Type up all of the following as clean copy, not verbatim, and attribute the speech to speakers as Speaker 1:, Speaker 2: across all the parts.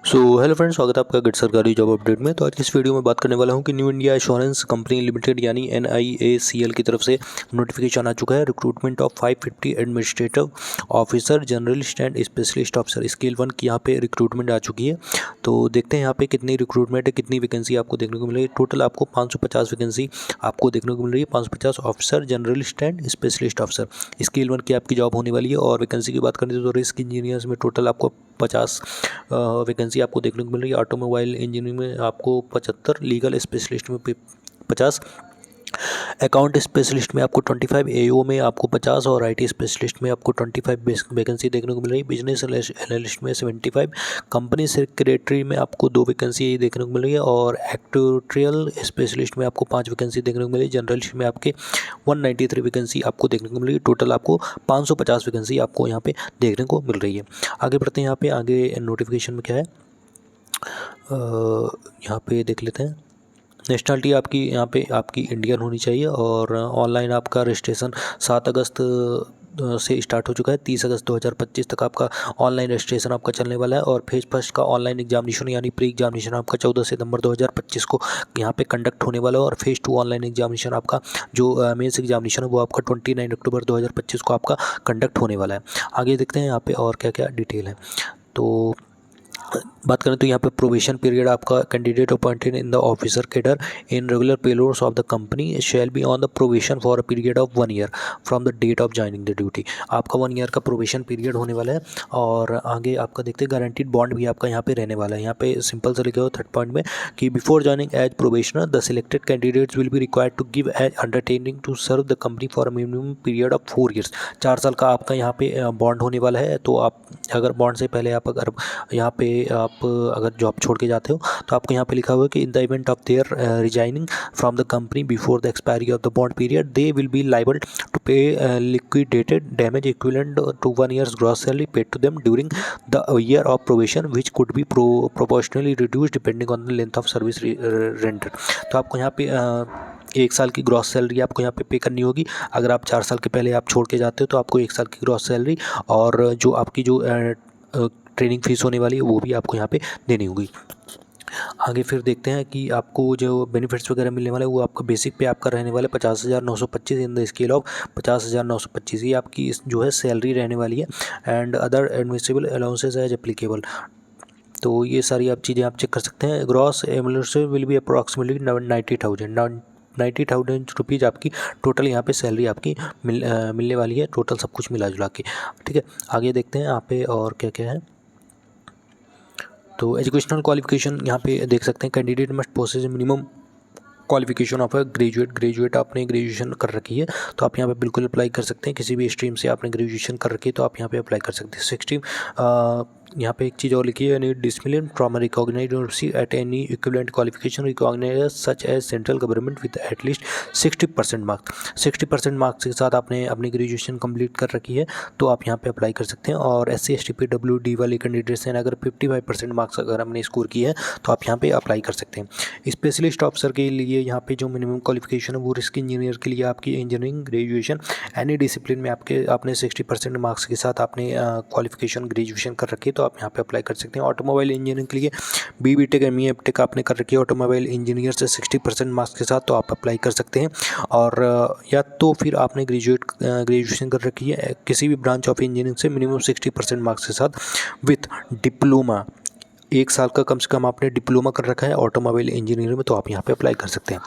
Speaker 1: So hello friends, स्वागत है आपका गट सरकारी जॉब अपडेट में। तो आज की इस वीडियो में बात करने वाला हूं कि new India assurance company limited यानी NIACL की तरफ से नोटिफिकेशन आ चुका है। Recruitment of 550 administrative officer, journalist and specialist officer scale 1 की यहाँ पे रिक्रूटमेंट आ चुकी है। तो देखते हैं यहाँ पे कितनी रिक्रूटमेंट है, कितनी वैकेंसी आपको देखने को मिलेगी। टोटल आपको 550 वैकेंसी आपको देखने को मिल रही है। 550 officer, journalist and specialist officer scale 1 की आपकी जॉब होने वाली है। और वैकेंसी की बात करें तो रिस्क इंजीनियर्स में टोटल आपको 50 वैकेंसी आपको देखने को मिल रही है। ऑटोमोबाइल इंजीनियरिंग में आपको 75, लीगल स्पेशलिस्ट में 50, अकाउंट स्पेशलिस्ट में आपको 25, AO में आपको 50 और IT स्पेशलिस्ट में आपको 25 वैकेंसी देखने को मिल रही है। बिजनेस एनालिस्ट में 75, कंपनी सेक्रेटरी में आपको 2 वैकेंसी देखने को मिल रही है। और एक्टोरियल स्पेशलिस्ट में आपको 5 वैकेंसी देखने को मिल रही है। जर्नलिस्ट में आपके 193 वैकेंसी आपको देखने को मिल रही है। टोटल आपको 550 वैकेंसी आपको यहाँ पे देखने को मिल रही है। आगे बढ़ते हैं, यहाँ पे आगे नोटिफिकेशन में क्या है यहाँ पे देख लेते हैं। नेशनलिटी आपकी यहाँ पे आपकी इंडियन होनी चाहिए। और ऑनलाइन आपका रजिस्ट्रेशन 7 अगस्त से स्टार्ट हो चुका है। 30 अगस्त 2025 तक आपका ऑनलाइन रजिस्ट्रेशन आपका चलने वाला है। और फेज फर्स्ट का ऑनलाइन एग्जामिनेशन यानी प्री एग्जामिनेशन आपका 14 सितंबर 2025 को यहाँ पे कंडक्ट होने वाला है। और फेज 2 ऑनलाइन एग्जामिनेशन आपका जो मेंस एग्जामिनेशन है वो आपका 29 अक्टूबर 2025 को आपका कंडक्ट होने वाला है। आगे देखते हैं यहाँ पे और क्या क्या डिटेल है। तो बात करें तो यहाँ पे प्रोबेशन पीरियड आपका candidate appointed in the officer cadre in regular payrolls of the company shall be on the probation for a period of 1 year from the date of joining the duty. आपका 1 year का probation period होने वाला है। और आगे आपका देखते हैं गारंटीड बॉन्ड भी आपका यहाँ पे रहने वाला है। यहाँ पे सिंपल से लिखा हो थर्ड पॉइंट में कि before joining as probationer the selected candidates will be required to give as undertaking to serve the company for a minimum period of 4 years. 4 साल का आपका यहाँ पे बॉन्ड होने वाला है। तो आप अगर बॉन्ड से पहले आप अगर यहाँ पे आप अगर जॉब छोड़ के जाते हो तो आपको यहाँ पे लिखा हुआ है कि in the event of their resigning from the company before the expiry of the bond period they will be liable to pay liquidated damage equivalent to 1 years gross salary paid to them during the year of probation which could be proportionally reduce depending on the length of service rendered. तो आपको यहाँ पे 1 साल की gross salary आपको यहाँ पे करनी होगी। अगर आप 4 साल के पहले आप छोड़ के जाते हो तो आपको 1 साल की ग्रॉस सैलरी और जो आपकी जो ट्रेनिंग फीस होने वाली है वो भी आपको यहाँ पे देनी होगी। आगे फिर देखते हैं कि आपको जो बेनिफिट्स वगैरह मिलने वाले हैं वो आपका बेसिक पे आपका रहने वाला है 50,925 इन द स्केल ऑफ 50,925। ये आपकी जो है सैलरी रहने वाली है। And other admissible allowances as applicable. तो ये सारी आप चीज़ें आप चेक कर सकते हैं। Gross ambulance will be approximately 90,000 rupees आपकी टोटल यहाँ पे सैलरी आपकी मिलने वाली है, टोटल सब कुछ मिला जुला के। ठीक है, आगे देखते हैं यहाँ पे और क्या क्या है। तो एजुकेशनल क्वालिफिकेशन यहाँ पे देख सकते हैं। Candidate must possess minimum qualification of a graduate आपने ग्रेजुएशन कर रखी है तो आप यहाँ पे बिल्कुल अप्लाई कर सकते हैं। किसी भी स्ट्रीम से आपने ग्रेजुएशन कर रखी है तो आप यहाँ पे अप्लाई कर सकते हैं। 60 यहाँ पे एक चीज़ और लिखी है, any discipline from recognised university at any equivalent qualification recognised such as central government with at least 60% marks. 60% marks के साथ आपने अपनी ग्रेजुएशन कंप्लीट कर रखी है तो आप यहाँ पे अप्लाई कर सकते हैं। और SC ST PWD वाले कैंडिडेट्स हैं, अगर 55% मार्क्स अगर हमने स्कोर किए हैं तो आप यहाँ पे अप्लाई कर सकते हैं। स्पेशलिस्ट ऑफिसर के लिए यहाँ पे जो मिनिमम क्वालिफिकेशन है वो रिस्क इंजीनियर के लिए आपकी इंजीनियरिंग ग्रेजुएशन एनी डिसिप्लिन में आपने 60% मार्क्स के साथ आपने क्वालिफिकेशन ग्रेजुएशन कर रखी है तो आप यहाँ पे अप्लाई कर सकते हैं। ऑटोमोबाइल इंजीनियरिंग के लिए BTech ME MTech आपने कर रखी है ऑटोमोबाइल इंजीनियर से 60% मार्क्स के साथ तो आप अप्लाई कर सकते हैं। और या तो फिर आपने ग्रेजुएशन कर रखी है किसी भी ब्रांच ऑफ इंजीनियरिंग से मिनिमम 60% मार्क्स के साथ विथ डिप्लोमा, 1 साल का कम से कम आपने डिप्लोमा कर रखा है ऑटोमोबाइल इंजीनियरिंग में तो आप यहाँ पे अप्लाई कर सकते हैं।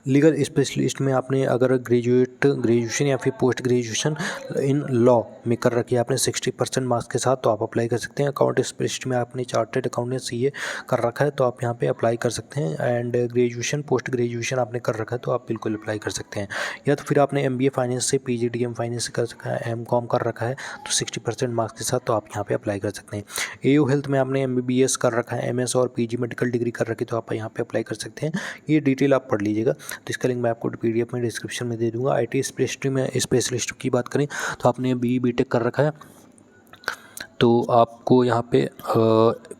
Speaker 1: लीगल स्पेशलिस्ट में आपने अगर ग्रेजुएशन या फिर पोस्ट ग्रेजुएशन इन लॉ में कर रखी है आपने 60% मार्क्स के साथ तो आप अप्लाई कर सकते हैं। अकाउंट स्पेशलिस्ट में आपने चार्टर्ड अकाउंटेंट CA कर रखा है तो आप यहाँ पे अप्लाई कर सकते हैं। एंड ग्रेजुएशन पोस्ट ग्रेजुएशन आपने कर रखा है तो आप बिल्कुल अप्लाई कर सकते हैं। या तो फिर आपने MBA फाइनेंस से PGDM फाइनेंस से कर रखा है, MCOM कर रखा है तो 60% मार्क्स के साथ तो आप यहाँ पे अप्लाई कर सकते हैं। AU हेल्थ में आपने MBBS कर रखा है, MS और PG मेडिकल डिग्री कर रखी तो आप यहाँ पे अप्लाई कर सकते हैं। ये डिटेल आप पढ़ लीजिएगा तो इसका लिंक मैं आपको PDF में डिस्क्रिप्शन में दे दूंगा। IT स्पेशलिस्ट की बात करें तो आपने BTech कर रखा है तो आपको यहाँ पे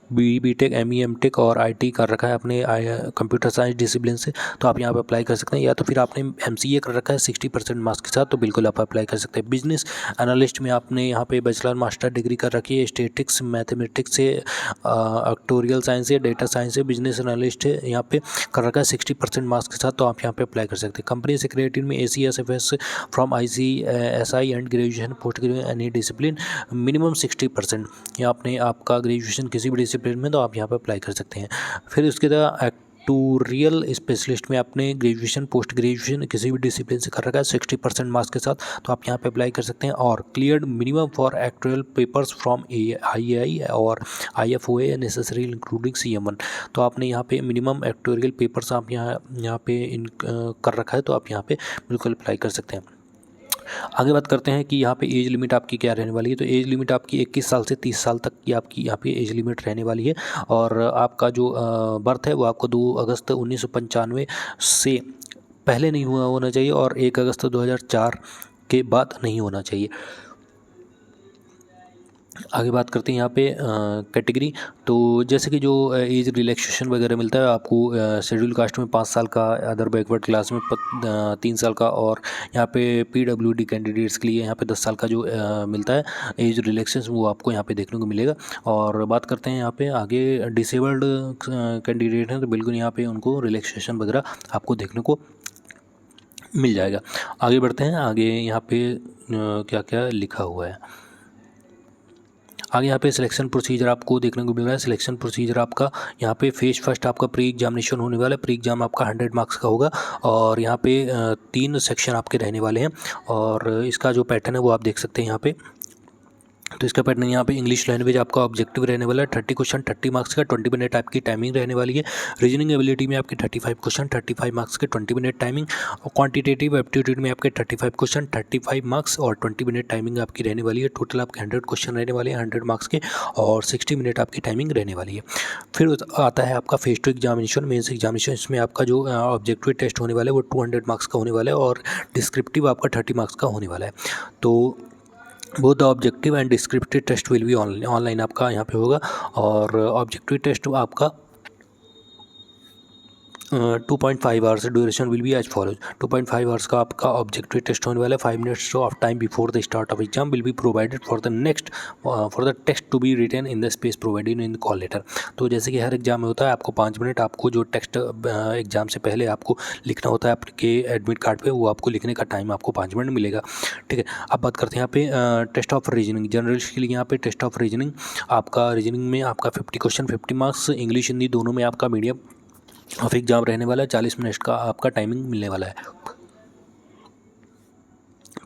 Speaker 1: बीटेक, एमई, एमटेक और आईटी कर रखा है अपने कंप्यूटर साइंस डिसिप्लिन से, तो आप यहाँ पे अप्लाई कर सकते हैं। या तो फिर आपने एमसीए कर रखा है 60% मार्क्स के साथ, तो बिल्कुल आप अप्लाई कर सकते हैं। बिजनेस एनालिस्ट में आपने यहाँ पे बैचलर मास्टर डिग्री कर रखी है, स्टेटिक्स मैथमेटिक्स से, एक्टोरियल साइंस से, डेटा साइंस से बिजनेस एनालिस्ट है यहाँ पे कर रखा है 60% मार्क्स के साथ, तो आप यहाँ पे अप्लाई कर सकते हैं। कंपनी सेक्रेटरी में ACSFS from ICSI and graduation post graduation any discipline minimum 60%, या आपने आपका ग्रेजुएशन किसी भी डिसिप्लिन में, तो आप यहाँ पे अप्लाई कर सकते हैं। फिर उसके बाद एक्टोरियल स्पेशलिस्ट में आपने ग्रेजुएशन पोस्ट ग्रेजुएशन किसी भी डिसिप्लिन से कर रखा है 60% मार्क्स के साथ, तो आप यहाँ पे अप्लाई कर सकते हैं। और cleared minimum for actuarial papers from IAI और IFOA नेसेसरी इंक्लूडिंग CM1, तो आपने यहाँ पे मिनिमम एक्टोरियल पेपर्स आप यहाँ पे कर रखा है, तो आप यहाँ पे बिल्कुल अप्लाई कर सकते हैं। आगे बात करते हैं कि यहाँ पे एज लिमिट आपकी क्या रहने वाली है। तो एज लिमिट आपकी 21 साल से 30 साल तक की आपकी यहाँ पे एज लिमिट रहने वाली है। और आपका जो बर्थ है वो आपको 2 अगस्त 1995 से पहले नहीं हुआ होना चाहिए और 1 अगस्त 2004 के बाद नहीं होना चाहिए। आगे बात करते हैं यहाँ पे कैटेगरी। तो जैसे कि जो एज रिलैक्सेशन वगैरह मिलता है आपको शेड्यूल कास्ट में 5 साल का, अदर बैकवर्ड क्लास में 3 साल का, और यहाँ पे PWD कैंडिडेट्स के लिए यहाँ पे 10 साल का जो मिलता है एज रिलैक्सेशन, वो आपको यहाँ पे देखने को मिलेगा। और बात करते हैं यहाँ पे आगे डिसेबल्ड कैंडिडेट हैं, तो बिल्कुल यहाँ पे उनको रिलैक्सेशन वगैरह आपको देखने को मिल जाएगा। आगे बढ़ते हैं, आगे यहाँ पे क्या क्या लिखा हुआ है। आगे यहाँ पे सिलेक्शन प्रोसीजर आपको देखने को मिल रहा है। सिलेक्शन प्रोसीजर आपका यहाँ पे फेज फर्स्ट आपका प्री एग्जामिनेशन होने वाला है। प्री एग्जाम आपका 100 मार्क्स का होगा और यहाँ पे 3 सेक्शन आपके रहने वाले हैं। और इसका जो पैटर्न है वो आप देख सकते हैं यहाँ पे। तो इसका पैटर्न यहाँ पे इंग्लिश लैंग्वेज आपका ऑब्जेक्टिव रहने वाला है, 30 क्वेश्चन 30 मार्क्स का, 20 मिनट आपकी टाइमिंग रहने वाली है। रीजनिंग एबिलिटी में आपके 35 क्वेश्चन 35 मार्क्स के, 20 मिनट टाइमिंग। और क्वांटिटेटिव एप्टीट्यूड में आपके 35 क्वेश्चन 35 मार्क्स और 20 मिनट टाइमिंग आपकी रहने वाली है। टोटल आपके 100 क्वेश्चन रहने वाले हैं 100 मार्क्स के और 60 मिनट आपकी टाइमिंग रहने वाली है। फिर आता है आपका फेज 2 एग्जामिनेशन, मेंस एग्जामिनेशन। इसमें आपका जो ऑब्जेक्टिव टेस्ट होने वाला है वो 200 मार्क्स का होने वाला है और डिस्क्रिप्टिव आपका 30 मार्क्स का होने वाला है। तो both the objective and descriptive test will be online आपका यहाँ पे होगा। और ऑब्जेक्टिव टेस्ट आपका 2.5 hours duration will be as follows. 2.5 hours का आपका ऑब्जेक्टिव टेस्ट होने वाला है। 5 minutes of time before the start of exam will be provided for the text to be written in the space provided in the call letter. तो जैसे कि हर exam में होता है आपको 5 मिनट आपको जो टेक्स्ट एग्जाम से पहले आपको लिखना होता है आपके एडमिट कार्ड पे, वो आपको लिखने का टाइम आपको 5 मिनट मिलेगा। ठीक है, अब बात करते हैं यहाँ पे टेस्ट ऑफ रीजनिंग। जनरल्स के लिए यहाँ पे टेस्ट ऑफ रीजनिंग आपका, रीजनिंग में आपका 50 क्वेश्चन 50 मार्क्स, इंग्लिश हिंदी दोनों में आपका मीडियम ऑफ एग्जाम रहने वाला है। 40 मिनट का आपका टाइमिंग मिलने वाला है।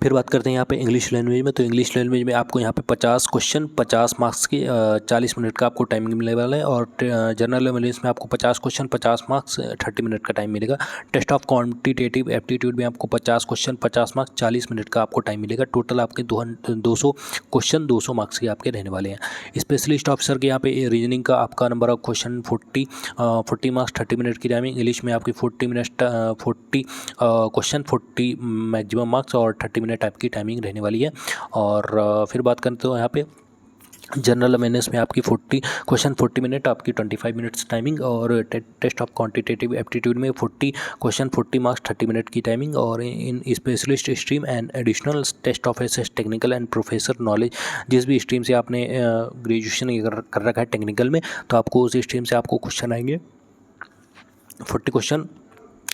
Speaker 1: फिर बात करते हैं यहाँ पे इंग्लिश लैंग्वेज में। तो इंग्लिश लैंग्वेज में आपको यहाँ पे 50 क्वेश्चन 50 मार्क्स के 40 मिनट का आपको टाइमिंग मिलने वाला है। और जनरल लैंग्वेज में आपको 50 क्वेश्चन 50 मार्क्स 30 मिनट का टाइम मिलेगा। टेस्ट ऑफ क्वांटिटेटिव एप्टीट्यूड में आपको 50 क्वेश्चन 50 मार्क्स 40 मिनट का आपको टाइम मिलेगा। टोटल आपके 200 क्वेश्चन 200 मार्क्स के आपके रहने वाले हैं। स्पेशलिस्ट ऑफिसर के यहाँ पे रीजनिंग का आपका number of question 40 marks 30 minute की टाइमिंग। इंग्लिश में आपकी 40 क्वेश्चन 40 मैक्सिमम मार्क्स और 30 मिनट आपकी टाइमिंग रहने वाली है। और फिर बात करते हो यहाँ पे जनरल अवेयरनेस में आपकी 40 क्वेश्चन 40 मिनट आपकी 25 मिनट्स टाइमिंग। और टेस्ट ऑफ क्वांटिटेटिव एप्टीट्यूड में 40 क्वेश्चन 40 मार्क्स 30 मिनट की टाइमिंग। और in specialist stream and additional test of assess technical and professor knowledge. जिस भी स्ट्रीम से आपने ग्रेजुएशन कर रखा है टेक्निकल में, तो आपको उस स्ट्रीम से आपको क्वेश्चन आएंगे 40 क्वेश्चन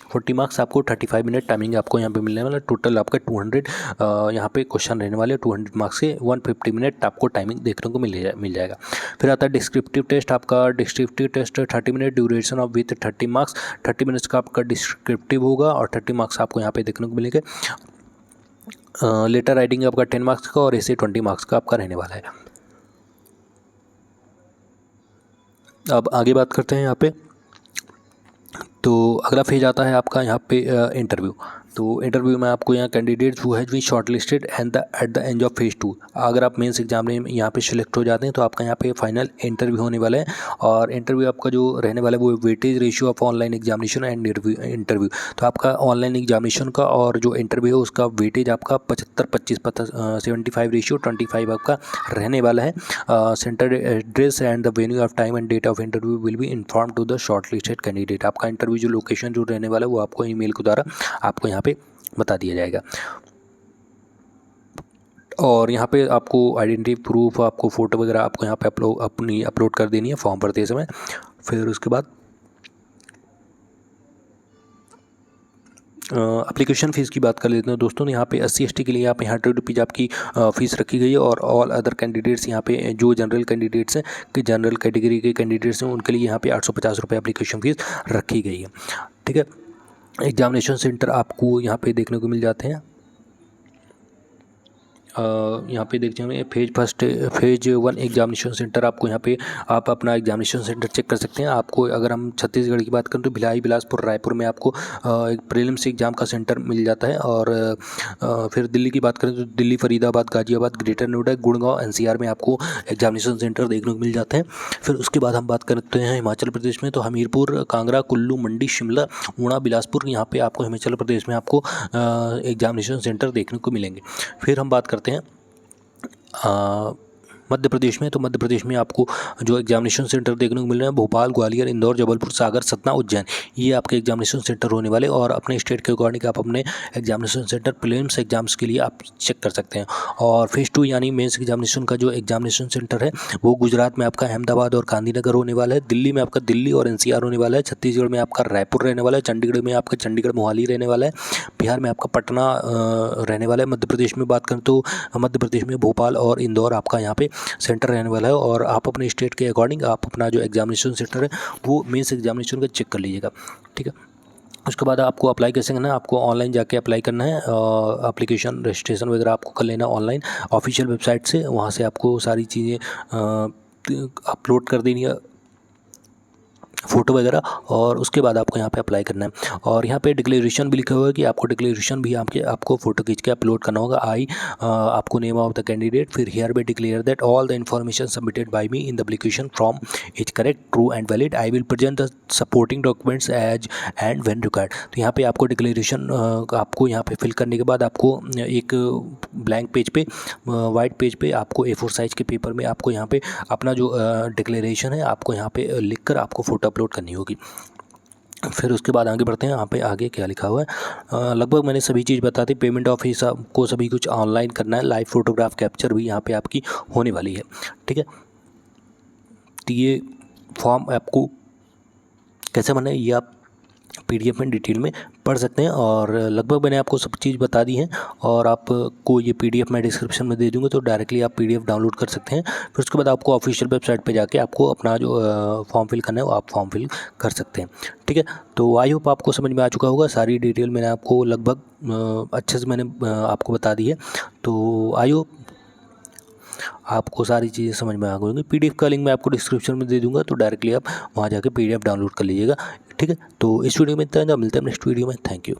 Speaker 1: 40 मार्क्स आपको 35 मिनट टाइमिंग आपको यहाँ पे मिलने वाला। टोटल आपका 200 यहाँ पे क्वेश्चन रहने वाले। 200 मार्क्स से 150 मिनट आपको टाइमिंग देखने को मिल जाएगा। फिर आता है डिस्क्रिप्टिव टेस्ट। आपका descriptive test 30 minute duration of with 30 marks. 30 minutes का आपका डिस्क्रिप्टिव होगा और 30 मार्क्स आपको यहाँ पे देखने को मिलेंगे। लेटर राइटिंग आपका 10 मार्क्स का और ऐसे 20 मार्क्स का आपका रहने वाला है। अब आगे बात करते हैं यहाँ पे। तो अगला फेज आता है आपका यहाँ पे इंटरव्यू। तो इंटरव्यू में आपको यहाँ candidates who has been shortlisted and at the end of phase 2, अगर आप मेंस एग्जाम में यहाँ पे सिलेक्ट हो जाते हैं तो आपका यहाँ पे फाइनल इंटरव्यू होने वाला है। और इंटरव्यू आपका जो रहने वाला है वो weightage ratio of online examination and interview. तो आपका ऑनलाइन एग्जामिनेशन का और जो इंटरव्यू है उसका वेटेज आपका 75-25 75/25 आपका रहने वाला है। Centre address and the venue of time and date of interview will be inform to the shortlisted candidate. आपका इंटरव्यू जो लोकेशन जो रहने वाला है वो आपको ईमेल के द्वारा आपको यहाँ पे बता दिया जाएगा। और यहाँ पे आपको आइडेंटिटी प्रूफ, आपको फ़ोटो वगैरह आपको यहाँ पे अपलोड कर देनी है फॉर्म भरते समय। फिर उसके बाद एप्लीकेशन फ़ीस की बात कर लेते हैं दोस्तों। यहाँ पे SC/ST के लिए यहाँ पे 100 रुपीज़ आपकी फ़ीस रखी गई है। और ऑल अदर कैंडिडेट्स यहाँ पे जो जनरल कैंडिडेट्स हैं कि जनरल कैटेगरी के कैंडिडेट्स हैं उनके लिए यहाँ पे 850 रुपये एप्लीकेशन फ़ीस रखी गई है। ठीक है, एग्जामिनेशन सेंटर आपको यहाँ पे देखने को मिल जाते हैं। यहाँ पे देखते हैं फेज़ 1 एग्जामिनेशन सेंटर आपको यहाँ पे आप अपना एग्जामिनेशन सेंटर चेक कर सकते हैं। आपको अगर हम छत्तीसगढ़ की बात करें तो भिलाई, बिलासपुर, रायपुर में आपको एक प्रीलिम्स एग्ज़ाम का सेंटर मिल जाता है। और फिर दिल्ली की बात करें तो दिल्ली, फरीदाबाद, गाजियाबाद, ग्रेटर नोएडा, गुड़गांव, NCR में आपको एग्जामिनेशन सेंटर देखने को मिल जाते हैं। फिर उसके बाद हम बात करते हैं हिमाचल प्रदेश में, तो हमीरपुर, कांगड़ा, कुल्लू, मंडी, शिमला, ऊना, बिलासपुर, यहाँ पे आपको हिमाचल प्रदेश में आपको एग्जामिनेशन सेंटर देखने को मिलेंगे। फिर हम बात करते हैं मध्य प्रदेश में, तो मध्य प्रदेश में आपको जो एग्जामिनेशन सेंटर देखने को मिल रहे हैं भोपाल, ग्वालियर, इंदौर, जबलपुर, सागर, सतना, उज्जैन, ये आपके एग्जामिनेशन सेंटर होने वाले। और अपने स्टेट के अकॉर्डिंग आप अपने एग्जामिनेशन सेंटर प्रीलिम्स एग्जाम्स के लिए आप चेक कर सकते हैं। और फेज़ 2 यानी मेंस एग्जामिनेशन का जो एग्जामिनेशन सेंटर है वो गुजरात में आपका अहमदाबाद और गांधीनगर होने वाला है। दिल्ली में आपका दिल्ली और NCR होने वाला है। छत्तीसगढ़ में आपका रायपुर रहने वाला है। चंडीगढ़ में आपका चंडीगढ़, मोहाली रहने वाला है। बिहार में आपका पटना रहने वाला है। मध्य प्रदेश में बात करें तो मध्य प्रदेश में भोपाल और इंदौर आपका यहाँ पे सेंटर रहने वाला है। और आप अपने स्टेट के अकॉर्डिंग आप अपना जो एग्जामिनेशन सेंटर है वो मेंस एग्जामिनेशन का चेक कर लीजिएगा। ठीक है, उसके बाद आपको अप्लाई कैसे करना है, आपको ऑनलाइन जाके अप्लाई करना है। एप्लीकेशन रजिस्ट्रेशन वगैरह आपको कर लेना ऑनलाइन ऑफिशियल वेबसाइट से। वहाँ से आपको सारी चीज़ें अपलोड कर देनी है, फ़ोटो वगैरह, और उसके बाद आपको यहाँ पे अप्लाई करना है। और यहाँ पे डिक्लेरेशन भी लिखा हुआ है कि आपको डिक्लेरेशन भी आपको फ़ोटो खींच के अपलोड करना होगा। आपको नेम ऑफ द कैंडिडेट, फिर hereby declare that all the information submitted by me in the application form is correct, true and valid. I will present the supporting documents as and when required. तो यहाँ पे आपको declaration आपको यहाँ पे fill करने के बाद आपको एक ब्लैंक पेज पे, वाइट पेज पे आपको A4 साइज़ के पेपर में आपको यहाँ पे अपना जो डिक्लेरेशन है आपको यहाँ पे लिख कर आपको फ़ोटो अपलोड करनी होगी। फिर उसके बाद आगे बढ़ते हैं। यहाँ पे आगे क्या लिखा हुआ है, लगभग मैंने सभी चीज़ बता दी। पेमेंट ऑफ फीस आपको सभी कुछ ऑनलाइन करना है। लाइव फोटोग्राफ कैप्चर भी यहाँ पे आपकी होने वाली है। ठीक है, तो ये फॉर्म आपको कैसे भरना है ये आप PDF में डिटेल में पढ़ सकते हैं। और लगभग मैंने आपको सब चीज़ बता दी है। और आपको ये PDF मैं डिस्क्रिप्शन में दे दूँगा, तो डायरेक्टली आप PDF डाउनलोड कर सकते हैं। फिर उसके बाद आपको ऑफिशियल वेबसाइट पे जाके आपको अपना जो फॉर्म फिल करना है वो आप फॉर्म फिल कर सकते हैं। ठीक है, तो आई होप आपको समझ में आ चुका होगा। सारी डिटेल मैंने आपको लगभग अच्छे से मैंने आपको बता दी है। तो आई होप आपको सारी चीज़ें समझ में आ गई होंगी। PDF का लिंक मैं आपको डिस्क्रिप्शन में दे दूँगा, तो डायरेक्टली आप वहाँ जाके PDF डाउनलोड कर लीजिएगा। ठीक है, तो इस वीडियो में इतना, मिलते हैं नेक्स्ट वीडियो में। Thank you.